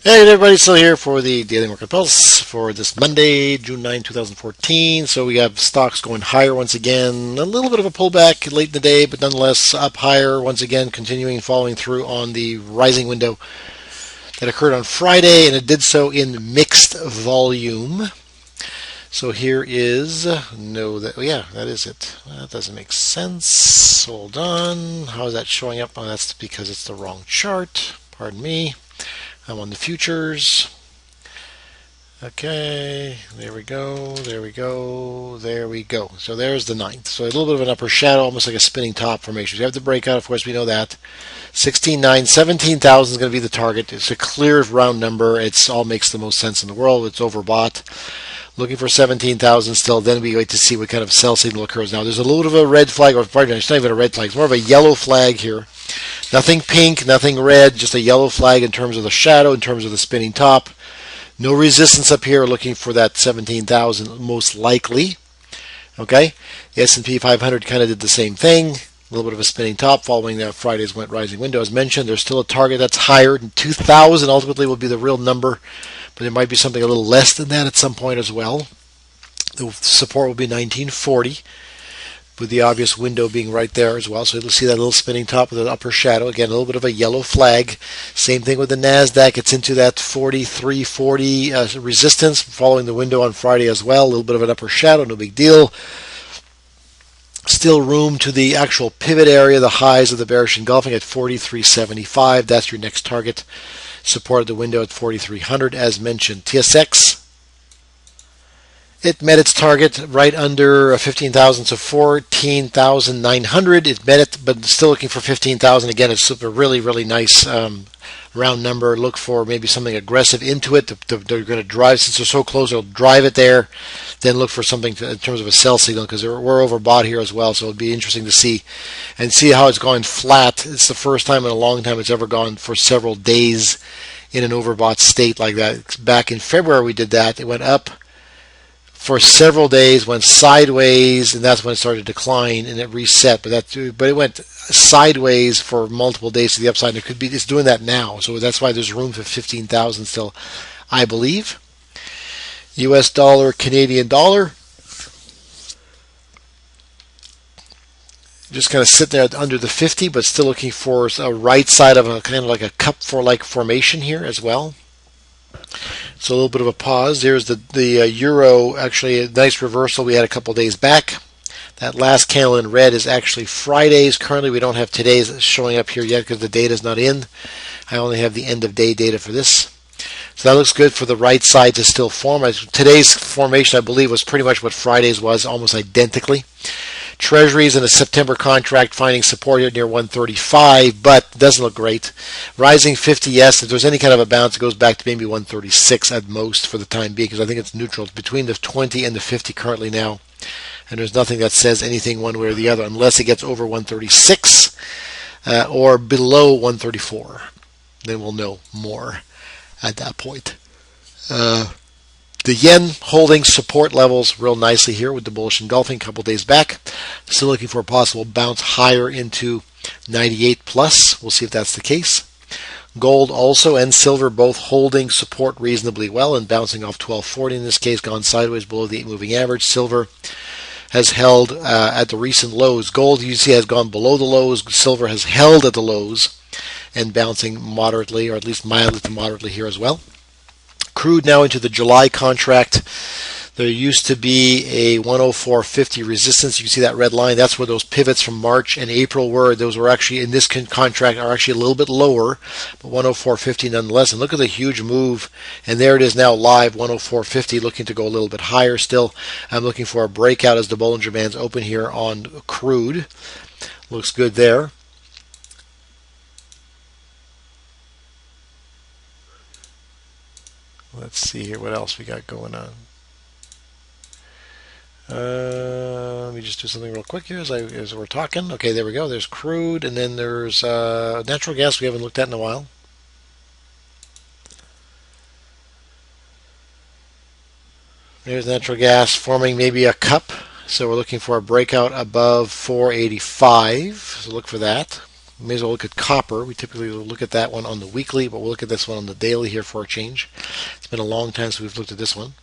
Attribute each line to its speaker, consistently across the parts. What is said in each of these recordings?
Speaker 1: Hey everybody, still here for the Daily Market Pulse for this Monday, June 9, 2014. So we have stocks going higher once again. A little bit of a pullback late in the day, but nonetheless up higher once again, continuing following through on the rising window that occurred on Friday, and it did so in mixed volume. So here is that is it. That doesn't make sense. Hold on. How is that showing up? Oh, that's because it's the wrong chart. Pardon me. I'm on the futures. Okay, there we go, there we go, there we go. So there's the ninth. So a little bit of an upper shadow, almost like a spinning top formation. We have the breakout, of course, we know that. 16.9, 17,000 is going to be the target. It's a clear round number. It all makes the most sense in the world. It's overbought. Looking for 17,000 still. Then we wait to see what kind of sell signal occurs. Now, there's a little bit of a red flag, or pardon, it's not even a red flag. It's more of a yellow flag here. Nothing pink, nothing red, just a yellow flag in terms of the shadow, in terms of the spinning top. No resistance up here, looking for that 17,000 most likely. Okay, the S&P 500 kind of did the same thing. A little bit of a spinning top following that Friday's went rising window. As mentioned, there's still a target that's higher. 2,000 ultimately will be the real number, but there might be something a little less than that at some point as well. The support will be 1940. With the obvious window being right there as well. So you'll see that little spinning top with an upper shadow. Again, a little bit of a yellow flag. Same thing with the NASDAQ. It's into that 4340 resistance following the window on Friday as well. A little bit of an upper shadow, no big deal. Still room to the actual pivot area, the highs of the bearish engulfing at 4375. That's your next target. Support at the window at 4300 as mentioned. TSX. It met its target right under 15,000, so 14,900. It met it, but still looking for 15,000. Again, it's a really, really nice round number. Look for maybe something aggressive into it. They're going to drive, since they're so close, they'll drive it there. Then look for something in terms of a sell signal, because we're overbought here as well. So it'll be interesting to see how it's going flat. It's the first time in a long time it's ever gone for several days in an overbought state like that. Back in February we did that. It went up for several days, went sideways, and that's when it started to decline, and it reset. But it went sideways for multiple days to the upside. And it's doing that now, so that's why there's room for 15,000 still, I believe. U.S. dollar, Canadian dollar, just kind of sitting there under the 50, but still looking for a right side of a kind of like a cup for like formation here as well. So a little bit of a pause. There's the euro, actually a nice reversal we had a couple days back. That last candle in red is actually Friday's. Currently we don't have today's showing up here yet because the data is not in. I only have the end of day data for this. So that looks good for the right side to still form. Today's formation, I believe, was pretty much what Friday's was, almost identically. Treasuries in a September contract finding support here near 135, but doesn't look great. Rising 50, yes. If there's any kind of a bounce, it goes back to maybe 136 at most for the time being, because I think it's neutral. It's between the 20 and the 50 currently now, and there's nothing that says anything one way or the other unless it gets over 136 or below 134. Then we'll know more at that point. The yen holding support levels real nicely here with the bullish engulfing a couple days back. Still looking for a possible bounce higher into 98 plus. We'll see if that's the case. Gold also and silver both holding support reasonably well and bouncing off 1240 in this case, gone sideways below the 8-moving average. Silver has held at the recent lows. Gold, you see, has gone below the lows. Silver has held at the lows and bouncing moderately, or at least mildly to moderately here as well. Crude now into the July contract. There used to be a 104.50 resistance. You can see that red line. That's where those pivots from March and April were. Those were actually in this contract are actually a little bit lower, but 104.50 nonetheless. And look at the huge move. And there it is now live, 104.50, looking to go a little bit higher still. I'm looking for a breakout as the Bollinger Bands open here on crude. Looks good there. Let's see here what else we got going on. Let me just do something real quick here as we're talking. Okay, there we go. There's crude, and then there's natural gas we haven't looked at in a while. There's natural gas forming maybe a cup. So we're looking for a breakout above 485. So look for that. May as well look at copper. We typically look at that one on the weekly, but we'll look at this one on the daily here for a change. It's been a long time since we've looked at this one.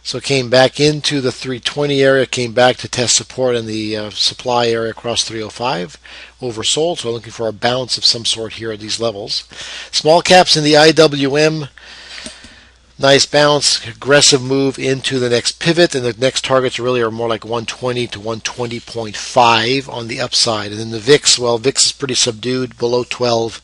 Speaker 1: So it came back into the 320 area, came back to test support in the supply area across 305, oversold, so looking for a bounce of some sort here at these levels. Small caps in the IWM, nice bounce, aggressive move into the next pivot, and the next targets really are more like 120 to 120.5 on the upside. And then the VIX, well, VIX is pretty subdued, below 12.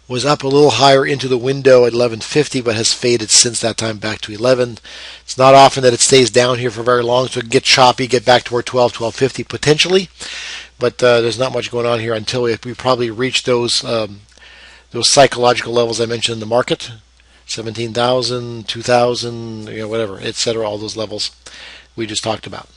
Speaker 1: Was up a little higher into the window at 1150, but has faded since that time back to 11. It's not often that it stays down here for very long, so it can get choppy, get back toward 12, 1250 potentially. But there's not much going on here until we probably reach those psychological levels I mentioned in the market. 17,000, 2,000, whatever, etc. All those levels we just talked about.